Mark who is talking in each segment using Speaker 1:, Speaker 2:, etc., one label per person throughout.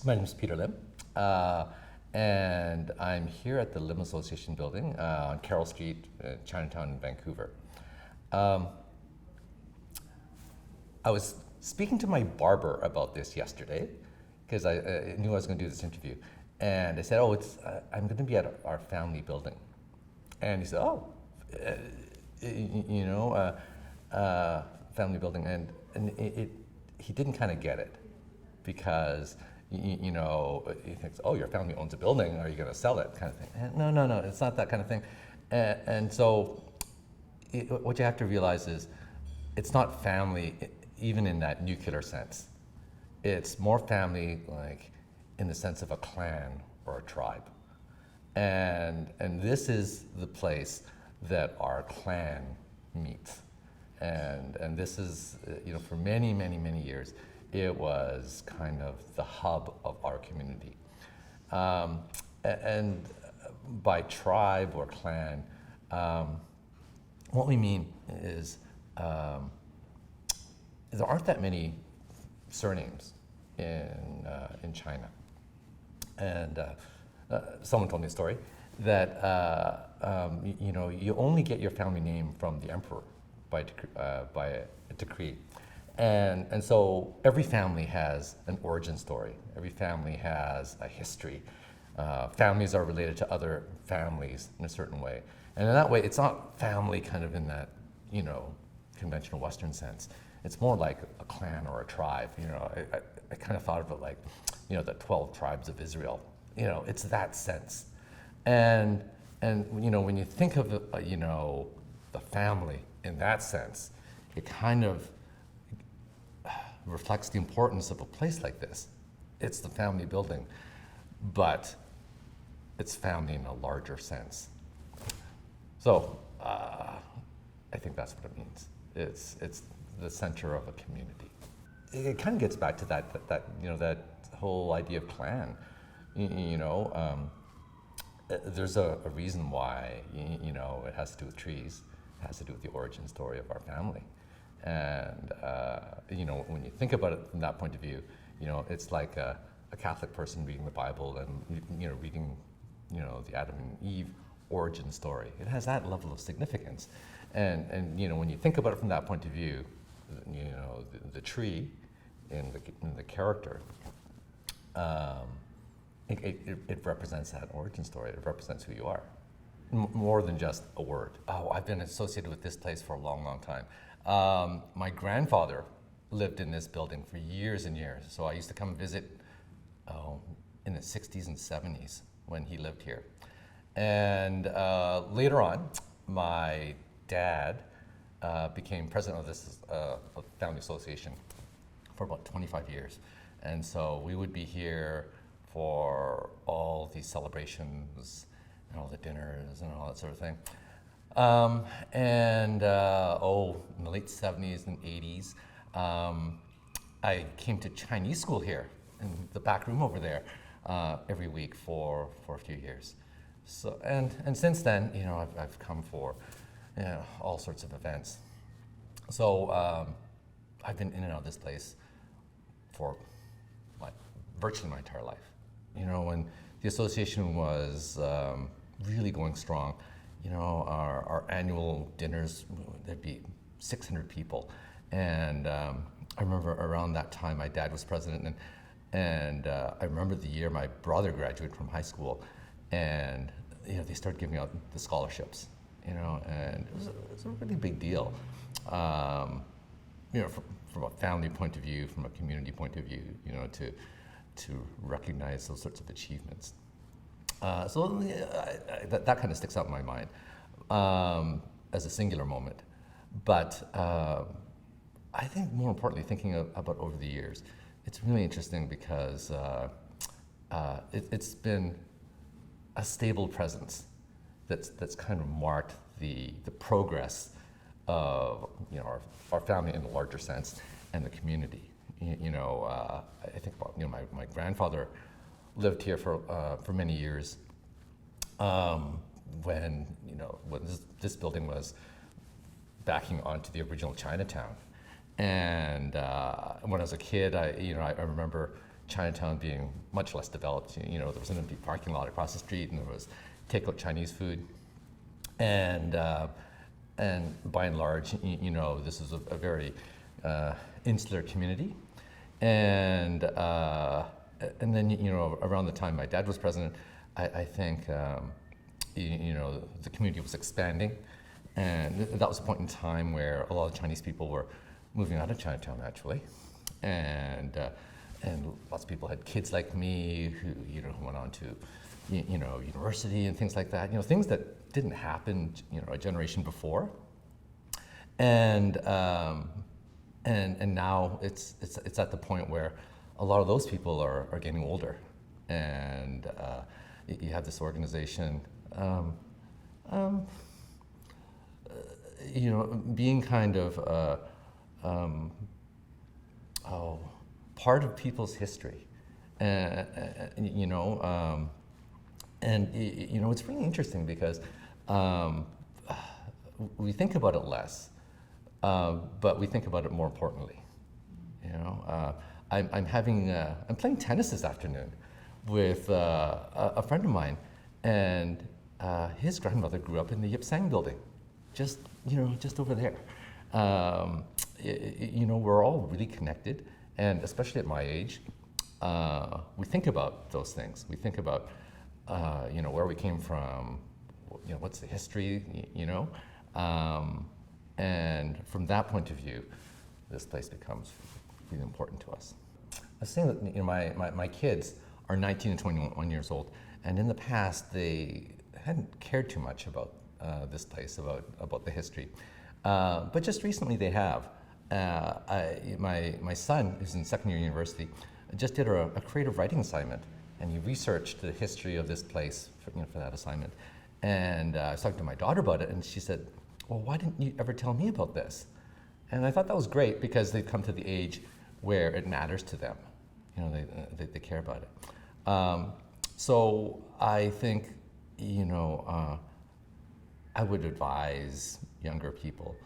Speaker 1: My name is Peter Lim, and I'm here at the Lim Association building on Carroll Street, Chinatown in Vancouver. I was speaking to my barber about this yesterday because I knew I was going to do this interview, and I said, "Oh, I'm going to be at our family building," and he said, "Oh, family building," and he didn't kind of get it because. He thinks, oh, your family owns a building, are you going to sell it, kind of thing. And no, it's not that kind of thing. And so what you have to realize is it's not family even in that nuclear sense. It's more family like in the sense of a clan or a tribe. And this is the place that our clan meets. And this is, for many, many, many years, it was kind of the hub of our community. And by tribe or clan, what we mean is there aren't that many surnames in China. And someone told me a story that you only get your family name from the emperor by a decree. And so every family has an origin story. Every family has a history. Families are related to other families in a certain way. And in that way, it's not family kind of in that, conventional Western sense. It's more like a clan or a tribe. I kind of thought of it like, the 12 tribes of Israel. It's that sense. And when you think of, the family in that sense, it kind of reflects the importance of a place like this. It's the family building, but it's family in a larger sense. So I think that's what it means. It's the center of a community. It kind of gets back to that whole idea of clan. There's a reason why it has to do with trees. It has to do with the origin story of our family. And when you think about it from that point of view, it's like a Catholic person reading the Bible and reading the Adam and Eve origin story. It has that level of significance. And when you think about it from that point of view, the tree in the character, it represents that origin story. It represents who you are, more than just a word. Oh, I've been associated with this place for a long, long time. My grandfather lived in this building for years and years, so I used to come visit in the 60s and 70s when he lived here. And later on, my dad became president of this family association for about 25 years. And so we would be here for all these celebrations and all the dinners and all that sort of thing. In the late 70s and 80s, I came to Chinese school here in the back room over there every week for a few years. So and since then, I've come for all sorts of events. So I've been in and out of this place for virtually my entire life. When the association was really going strong, our annual dinners, there'd be 600 people. And I remember around that time, my dad was president, and I remember the year my brother graduated from high school, and they started giving out the scholarships, and it was a really big deal. From a family point of view, from a community point of view, to recognize those sorts of achievements. That kind of sticks out in my mind as a singular moment. But I think more importantly, thinking about over the years, it's really interesting because it's been a stable presence that's kind of marked the progress of our family in the larger sense and the community. I think about my grandfather lived here for many years when this building was backing onto the original Chinatown. And when I was a kid, I remember Chinatown being much less developed. You know, there was an empty parking lot across the street, and there was takeout Chinese food, and by and large, you know, this is a very insular community, and then, you know, around the time my dad was president, I think you know, the community was expanding, and that was a point in time where a lot of Chinese people were moving out of Chinatown, actually, and lots of people had kids like me who, you know, who went on to, you know, university and things like that. You know, things that didn't happen, you know, a generation before, and now it's at the point where a lot of those people are getting older, and you have this organization, you know, being kind of part of people's history, you know, and you know, it's really interesting because we think about it less, but we think about it more importantly. You know, I'm playing tennis this afternoon with a friend of mine, and his grandmother grew up in the Yip Sang building, just, you know, just over there. You know, we're all really connected, and especially at my age, we think about those things. We think about, you know, where we came from, you know, what's the history, you know, and from that point of view, this place becomes really important to us. I was saying that, you know, my kids are 19 and 21 years old, and in the past they hadn't cared too much about this place, about the history, but just recently they have. My son, who's in second year university, just did a creative writing assignment, and he researched the history of this place for, you know, for that assignment. And I was talking to my daughter about it, and she said, "Well, why didn't you ever tell me about this?" And I thought that was great because they've come to the age where it matters to them. You know, they care about it. So I think, you know, I would advise younger people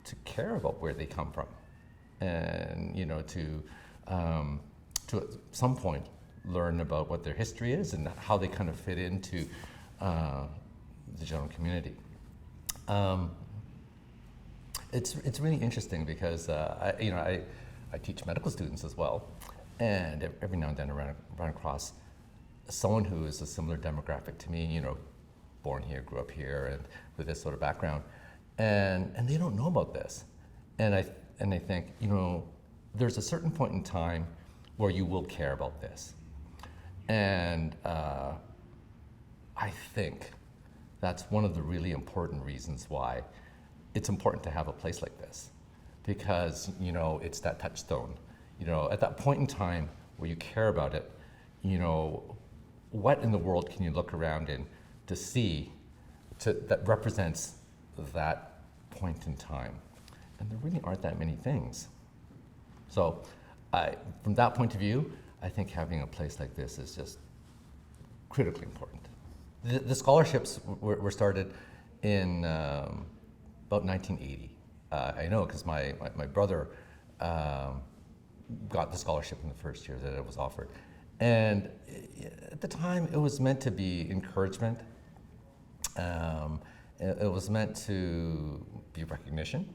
Speaker 1: to care about where they come from, and, you know, to at some point learn about what their history is and how they kind of fit into the general community. It's really interesting because I teach medical students as well, and every now and then I run across someone who is a similar demographic to me, you know, born here, grew up here, and with this sort of background, and they don't know about this, and I think, you know, there's a certain point in time where you will care about this, and I think that's one of the really important reasons why it's important to have a place like this, because, you know, it's that touchstone. You know, at that point in time where you care about it, you know, what in the world can you look around in to see that represents that point in time? And there really aren't that many things. So from that point of view, I think having a place like this is just critically important. The scholarships were started in about 1980. I know because my brother got the scholarship in the first year that it was offered. And at the time, it was meant to be encouragement. It was meant to be recognition.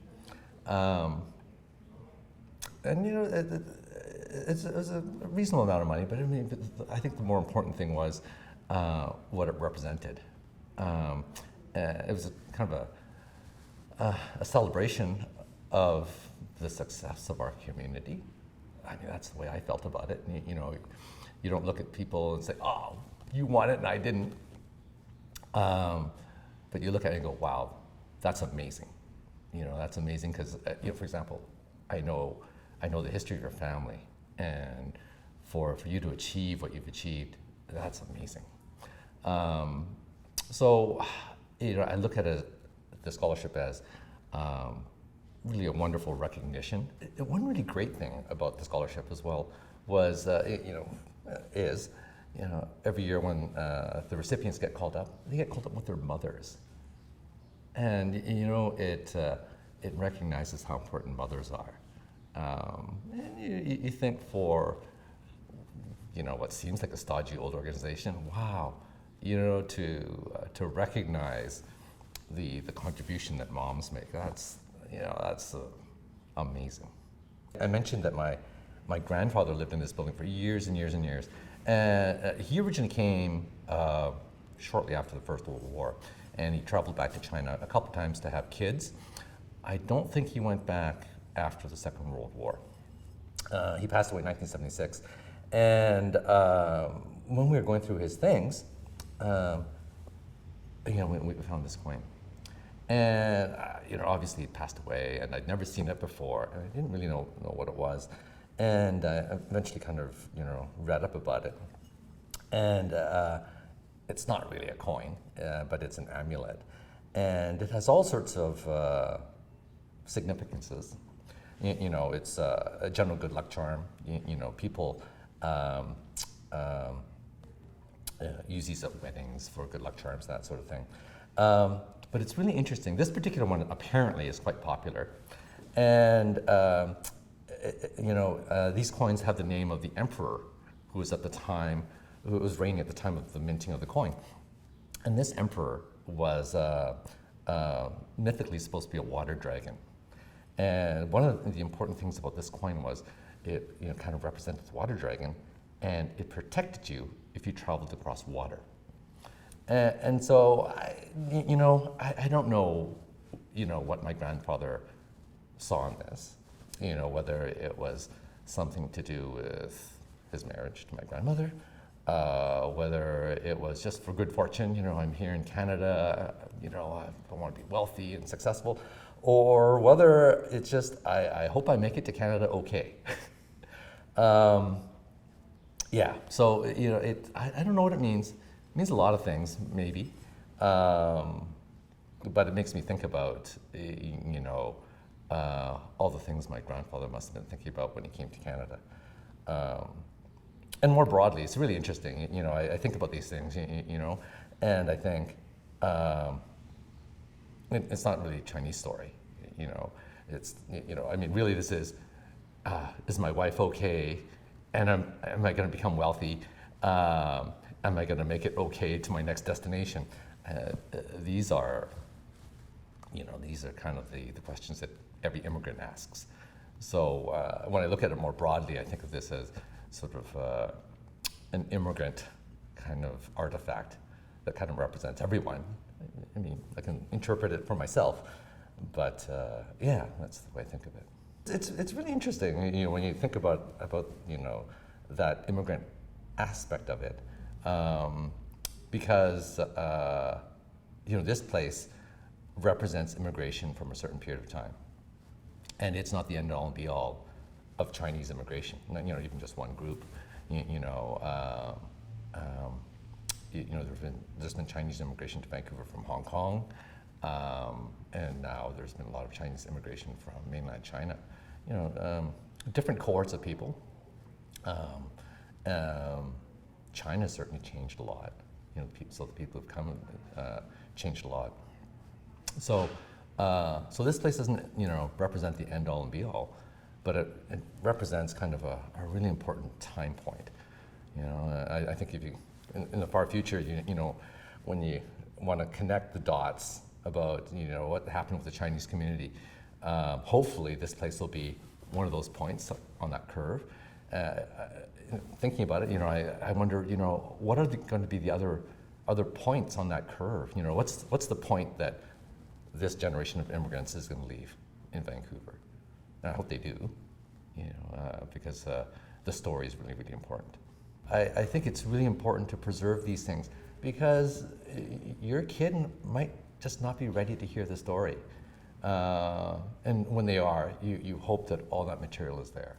Speaker 1: And, you know, it was a reasonable amount of money, but I mean, I think the more important thing was what it represented. It was kind of a celebration of the success of our community. I mean, that's the way I felt about it. You know, you don't look at people and say, "Oh, you won it and I didn't." But you look at it and go, "Wow, that's amazing." You know, that's amazing because, you know, for example, I know the history of your family, and for you to achieve what you've achieved, that's amazing. So, you know, I look at the scholarship as really a wonderful recognition. One really great thing about the scholarship as well was, every year when the recipients get called up, they get called up with their mothers. And, you know, it recognizes how important mothers are. And you think for what seems like a stodgy old organization. Wow, to recognize the contribution that moms make. That's amazing. I mentioned that my grandfather lived in this building for years and years and years, and he originally came shortly after the First World War, and he traveled back to China a couple times to have kids. I don't think he went back after the Second World War. He passed away in 1976, and when we were going through his things, we found this coin. And obviously it passed away, and I'd never seen it before, and I didn't really know what it was. And I eventually kind of read up about it, and it's not really a coin, but it's an amulet, and it has all sorts of significances. It's a general good luck charm. People use these at weddings for good luck charms, that sort of thing. But it's really interesting. This particular one apparently is quite popular, and these coins have the name of the emperor who was reigning at the time of the minting of the coin. And this emperor was mythically supposed to be a water dragon. And one of the important things about this coin was it kind of represented the water dragon, and it protected you if you traveled across water. And so I don't know what my grandfather saw in this, whether it was something to do with his marriage to my grandmother, whether it was just for good fortune, I'm here in Canada, I want to be wealthy and successful, or whether it's just, I hope I make it to Canada okay. So, I don't know what it means. It means a lot of things, maybe, but it makes me think about, all the things my grandfather must have been thinking about when he came to Canada. And more broadly, it's really interesting. I think about these things, and I think it's not really a Chinese story. It's really this is my wife okay, and am I going to become wealthy? Am I going to make it okay to my next destination? These are kind of the questions that every immigrant asks. So when I look at it more broadly, I think of this as sort of an immigrant kind of artifact that kind of represents everyone. I mean, I can interpret it for myself, but that's the way I think of it. It's really interesting, when you think about that immigrant aspect of it, because this place represents immigration from a certain period of time, and it's not the end all and be all of Chinese immigration. Even just one group. There's been Chinese immigration to Vancouver from Hong Kong, and now there's been a lot of Chinese immigration from mainland China. Different cohorts of people. China certainly changed a lot. So the people who've come changed a lot. So this place doesn't represent the end all and be all, but it represents kind of a really important time point. I think if you in the far future, when you want to connect the dots about what happened with the Chinese community, hopefully this place will be one of those points on that curve. Thinking about it, I wonder, what are going to be the other points on that curve? What's the point that this generation of immigrants is going to leave in Vancouver? And I hope they do, because the story is really, really important. I think it's really important to preserve these things, because your kid might just not be ready to hear the story. And when they are, you hope that all that material is there.